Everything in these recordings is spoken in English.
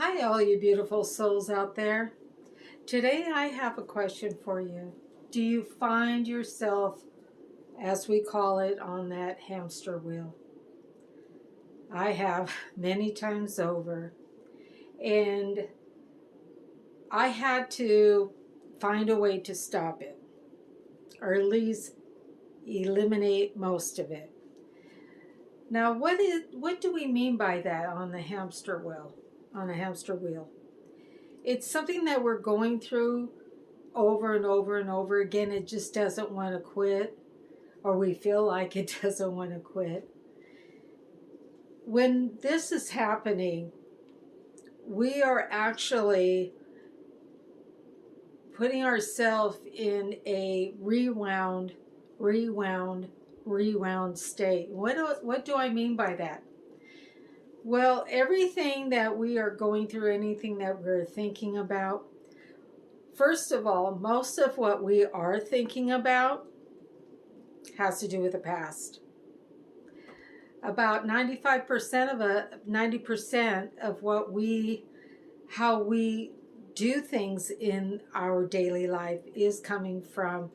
Hi, all you beautiful souls out there. Today I have a question for you. Do you find yourself, as we call it, on that hamster wheel? I have many times over. And I had to find a way to stop it, or at least eliminate most of it. Now, what do we mean by that on the hamster wheel? On a hamster wheel. It's something that we're going through over and over and over again. It just doesn't want to quit, or we feel like it doesn't want to quit. When this is happening, we are actually putting ourselves in a rewound state. What do I mean by that? Well, everything that we are going through, anything that we're thinking about, first of all, most of what we are thinking about has to do with the past. About 90% of how we do things in our daily life is coming from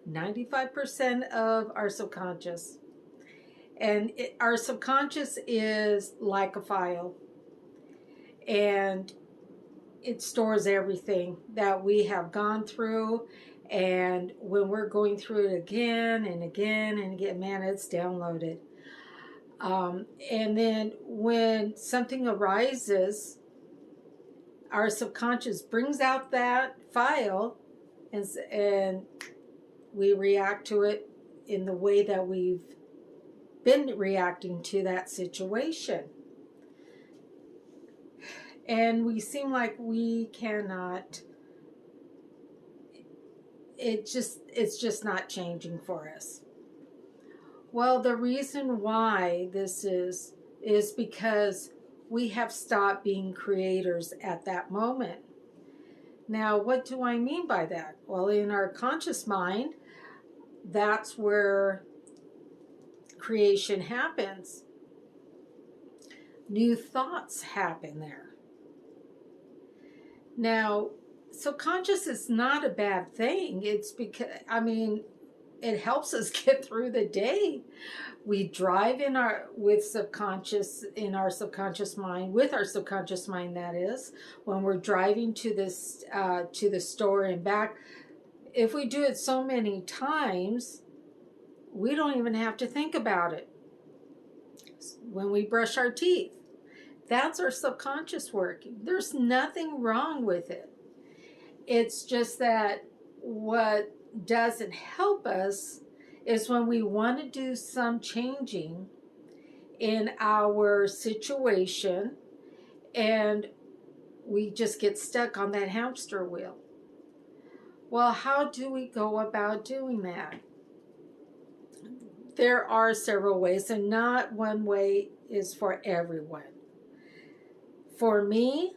95% of our subconscious. And our subconscious is like a file, and it stores everything that we have gone through. And when we're going through it again and again and again, man, it's downloaded. And then when something arises, our subconscious brings out that file, and we react to it in the way that we've been reacting to that situation. And we seem like we cannot, it's just not changing for us. Well, the reason why this is because we have stopped being creators at that moment. Now, what do I mean by that? Well, in our conscious mind, that's where creation happens. New thoughts happen there. Now, subconscious is not a bad thing. It's because, it helps us get through the day. We drive in our subconscious mind, with our subconscious mind, that is, when we're driving to the store and back. If we do it so many times, we don't even have to think about it. When we brush our teeth, that's our subconscious working. There's nothing wrong with it. It's just that what doesn't help us is when we want to do some changing in our situation, and we just get stuck on that hamster wheel. Well, how do we go about doing that? There are several ways, and not one way is for everyone. For me,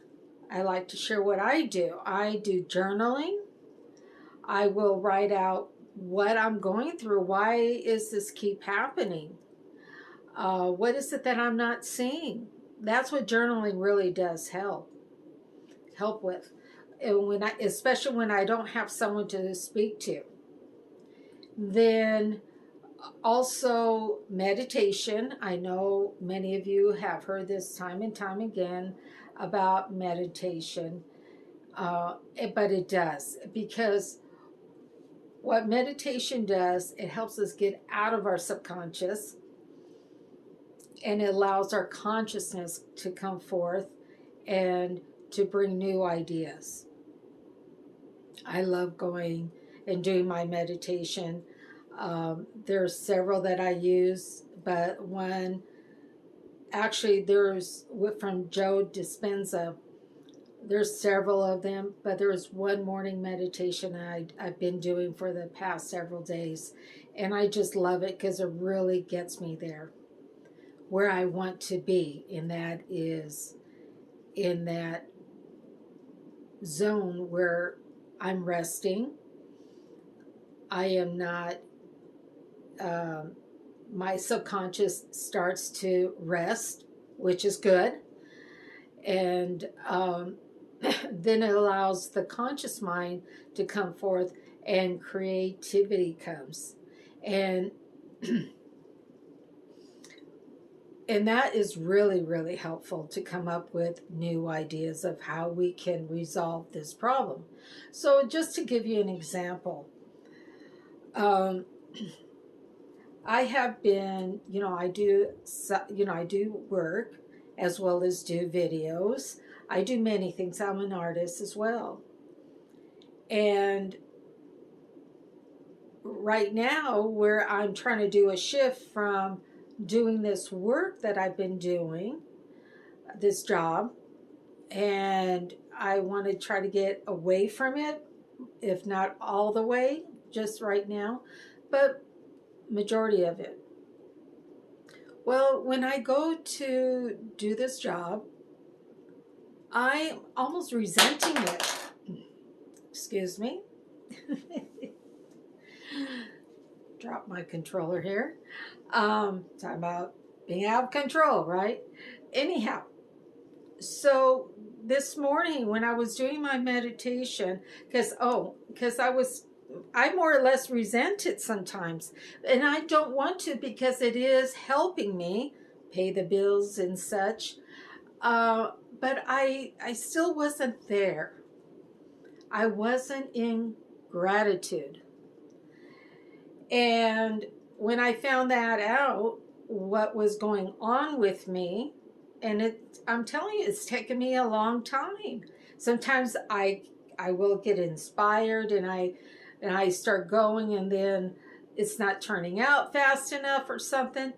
I like to share what I do. I do journaling. I will write out what I'm going through. Why is this keep happening? What is it that I'm not seeing? That's what journaling really does help with. And especially when I don't have someone to speak to. Then also meditation. I know many of you have heard this time and time again about meditation. But it does, because what meditation does, it helps us get out of our subconscious, and it allows our consciousness to come forth and to bring new ideas. I love going and doing my meditation. There's several that I use, but one, actually there's from Joe Dispenza. There's several of them, but there's one morning meditation I've been doing for the past several days. And I just love it because it really gets me there, where I want to be. And that is in that zone where I'm resting. I am not, my subconscious starts to rest, which is good. And then it allows the conscious mind to come forth, and creativity comes. And and that is really, really helpful to come up with new ideas of how we can resolve this problem. So just to give you an example, I have been, I do, I do work as well as do videos. I do many things. I'm an artist as well. And right now, where I'm trying to do a shift from doing this work that I've been doing, this job, and I want to try to get away from it, if not all the way, just right now, but majority of it. Well, when I go to do this job, I'm almost resenting it. Excuse me. Drop my controller here. Talking about being out of control, right? Anyhow, so this morning when I was doing my meditation, because I more or less resent it sometimes, and I don't want to, because it is helping me pay the bills and such. But I still wasn't there. I wasn't in gratitude. And when I found that out, what was going on with me, and I'm telling you, it's taken me a long time. Sometimes I will get inspired, and I start going, and then it's not turning out fast enough or something,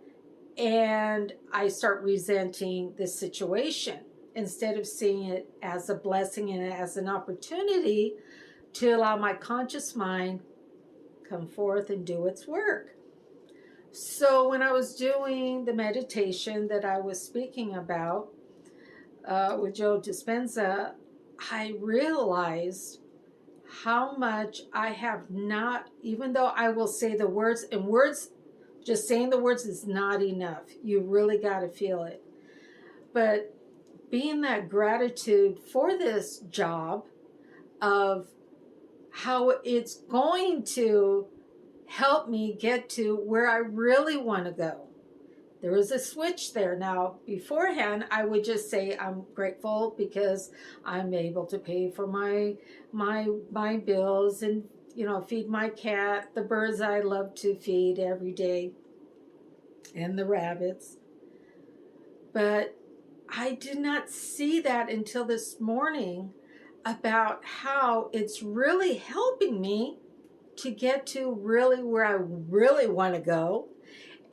and I start resenting the situation instead of seeing it as a blessing and as an opportunity to allow my conscious mind come forth and do its work. So when I was doing the meditation that I was speaking about with Joe Dispenza, I realized how much I have not, even though I will say the words, and words, just saying the words is not enough. You really got to feel it. But being that gratitude for this job, of how it's going to help me get to where I really want to go. There was a switch there. Now, beforehand, I would just say I'm grateful because I'm able to pay for my bills, and feed my cat, the birds I love to feed every day, and the rabbits. But I did not see that until this morning, about how it's really helping me to get to really where I really want to go,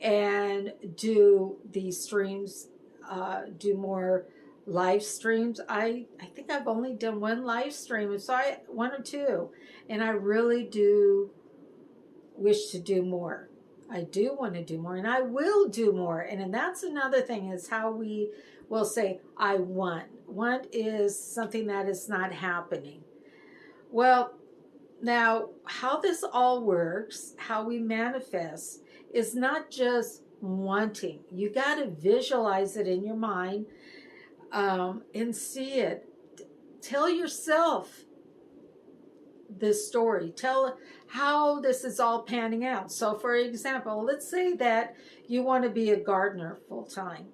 and do these streams, do more live streams. I think I've only done one live stream, so one or two, and I really do wish to do more. I do want to do more, and I will do more. And that's another thing, is how we will say, I want. Want is something that is not happening. Well, now, how this all works, how we manifest, is not just wanting. You got to visualize it in your mind, and see it. Tell yourself this story. Tell how this is all panning out. So, for example, let's say that you want to be a gardener full time.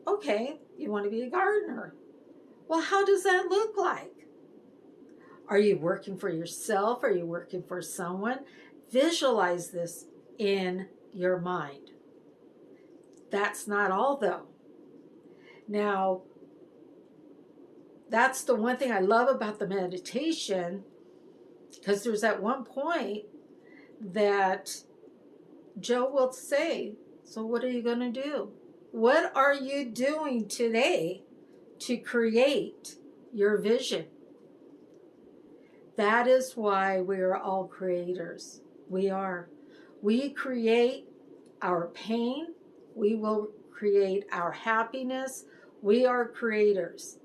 Okay, you want to be a gardener. Well, how does that look like? Are you working for yourself? Are you working for someone? Visualize this in your mind. That's not all, though. Now, that's the one thing I love about the meditation, because there's that one point that Joe will say, so what are you going to do? What are you doing today to create your vision? That is why we are all creators. We are. We create our pain. We will create our happiness. We are creators.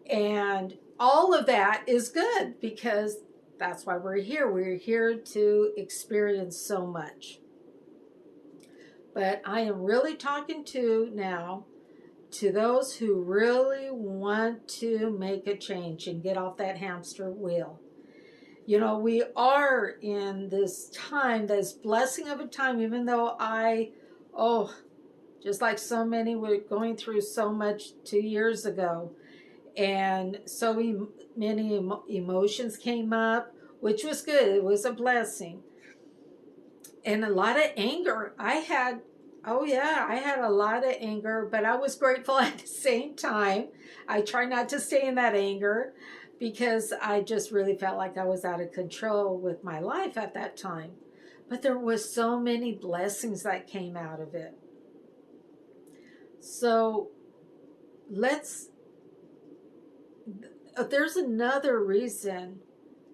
And all of that is good, because that's why we're here. We're here to experience so much. But I am really talking to now to those who really want to make a change and get off that hamster wheel. You know, we are in this time, this blessing of a time, even though just like so many were going through so much 2 years ago, and so many emotions came up, which was good. It was a blessing. And a lot of anger. I had a lot of anger, but I was grateful at the same time. I try not to stay in that anger because I just really felt like I was out of control with my life at that time. But there was so many blessings that came out of it. So there's another reason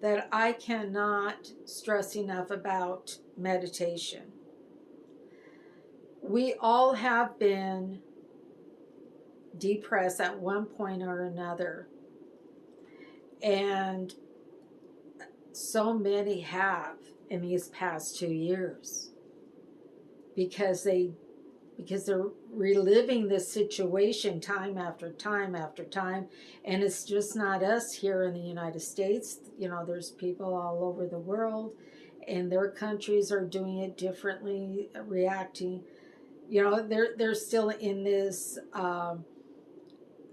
that I cannot stress enough about meditation. We all have been depressed at one point or another. And so many have in these past 2 years because they're reliving this situation time after time after time. And it's just not us here in the United States. You know, there's people all over the world, and their countries are doing it differently, reacting. You know, they're still in this,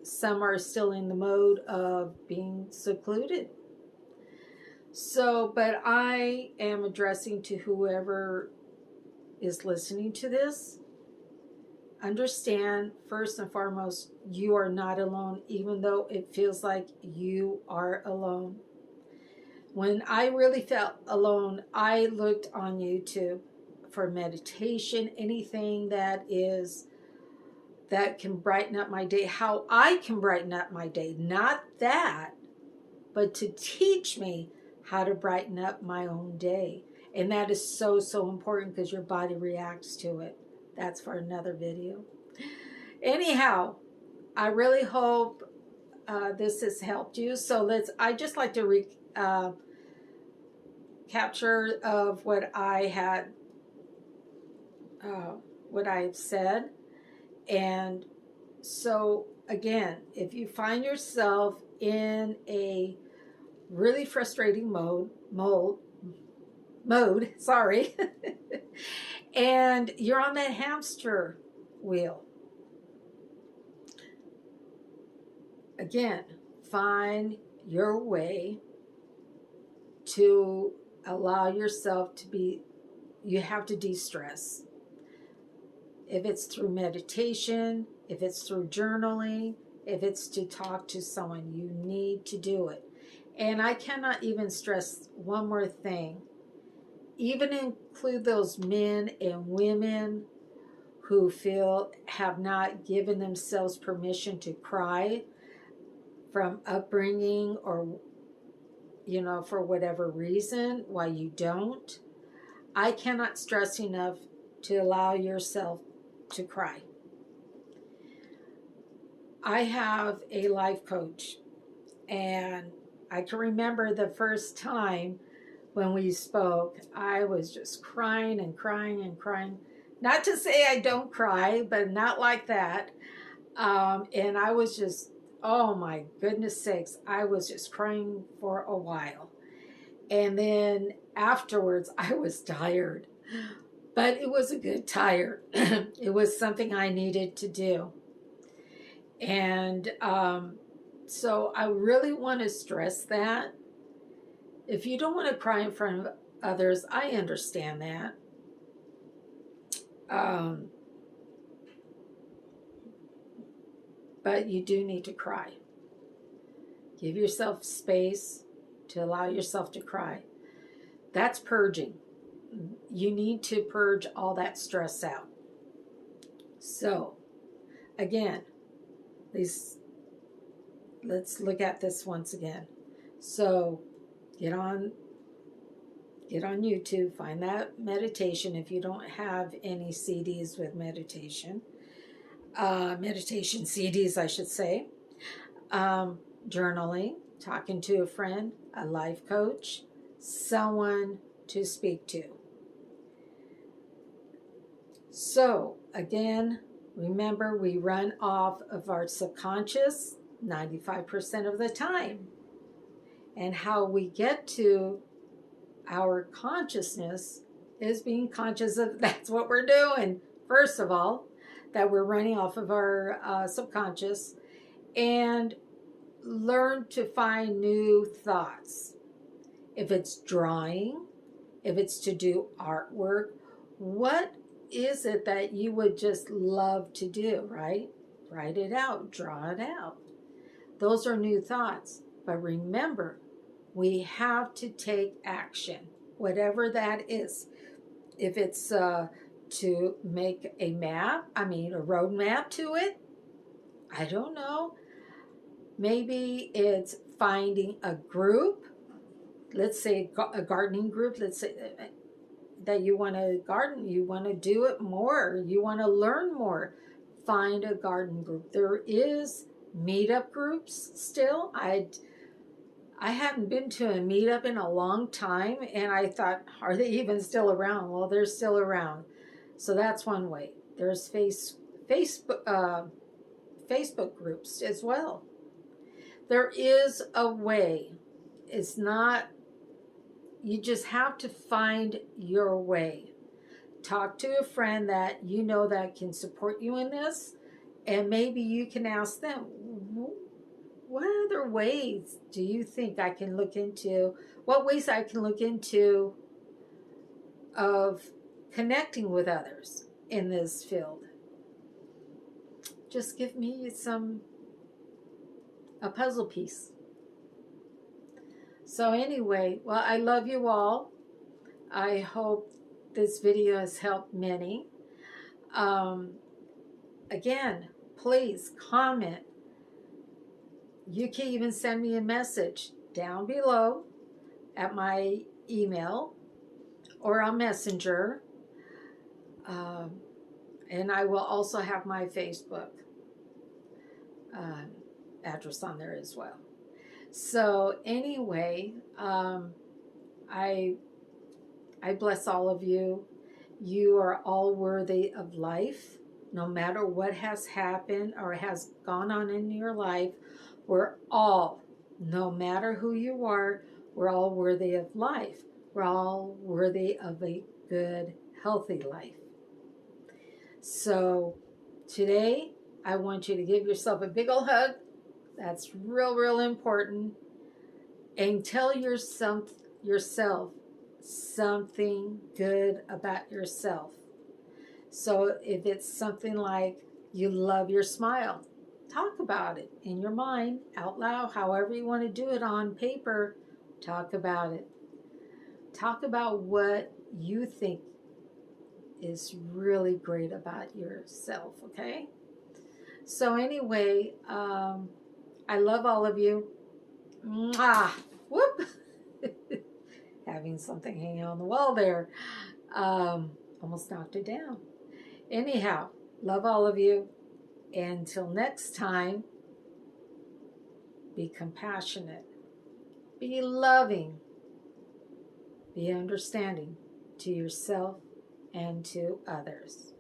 some are still in the mode of being secluded. So, but I am addressing to whoever is listening to this. Understand, first and foremost, you are not alone, even though it feels like you are alone. When I really felt alone, I looked on YouTube for meditation, anything that can brighten up my day, how I can brighten up my day. Not that, but to teach me how to brighten up my own day. And that is so, so important because your body reacts to it. That's for another video. Anyhow, I really hope this has helped you. So I just like to capture of what I had, what I've said. And so again, if you find yourself in a really frustrating mode, sorry, and you're on that hamster wheel, again, find your way to allow yourself to be, you have to de-stress. If it's through meditation, if it's through journaling, if it's to talk to someone, you need to do it. And I cannot even stress one more thing. Even include those men and women who have not given themselves permission to cry from upbringing or, you know, for whatever reason, why you don't. I cannot stress enough to allow yourself to cry. I have a life coach, and I can remember the first time when we spoke, I was just crying and crying and crying. Not to say I don't cry, but not like that. And I was just, oh my goodness sakes, I was just crying for a while. And then afterwards, I was tired. But it was a good tired. It was something I needed to do. And so I really want to stress that. If you don't want to cry in front of others, I understand that. But you do need to cry. Give yourself space to allow yourself to cry. That's purging. You need to purge all that stress out. So, again, let's look at this once again. So, get on YouTube, find that meditation if you don't have any CDs with meditation. Meditation CDs, I should say. Journaling, talking to a friend, a life coach, someone to speak to. So, again, Remember, we run off of our subconscious 95% of the time. And how we get to our consciousness is being conscious of that's what we're doing. First of all, that we're running off of our subconscious, and learn to find new thoughts. If it's drawing, if it's to do artwork, what is it that you would just love to do, right? Write it out, draw it out. Those are new thoughts. But remember, we have to take action, whatever that is. If it's to make a road map to it, I don't know. Maybe it's finding a group, let's say a gardening group, let's say that you want to garden, you want to do it more, you want to learn more. Find a garden group. There is meetup groups still. I haven't been to a meetup in a long time, and I thought, are they even still around? Well, they're still around. So that's one way. There's Facebook groups as well. There is a way. It's not, you just have to find your way. Talk to a friend that you know that can support you in this, and maybe you can ask them, what other ways do you think I can look into? What ways I can look into of connecting with others in this field? Just give me a puzzle piece. So anyway, well, I love you all. I hope this video has helped many. Again, please comment. You can even send me a message down below at my email or on Messenger. And I will also have my Facebook address on there as well. So anyway, I bless all of you. You are all worthy of life. No matter what has happened or has gone on in your life, we're all, no matter who you are, we're all worthy of life. We're all worthy of a good, healthy life. So today, I want you to give yourself a big old hug. That's real, real important. And tell yourself something good about yourself. So if it's something like you love your smile, talk about it in your mind, out loud, however you want to do it on paper, talk about it. Talk about what you think is really great about yourself, okay? So anyway, I love all of you. Mwah! Whoop! Having something hanging on the wall there. Almost knocked it down. Anyhow, love all of you. Until next time, be compassionate, be loving, be understanding to yourself and to others.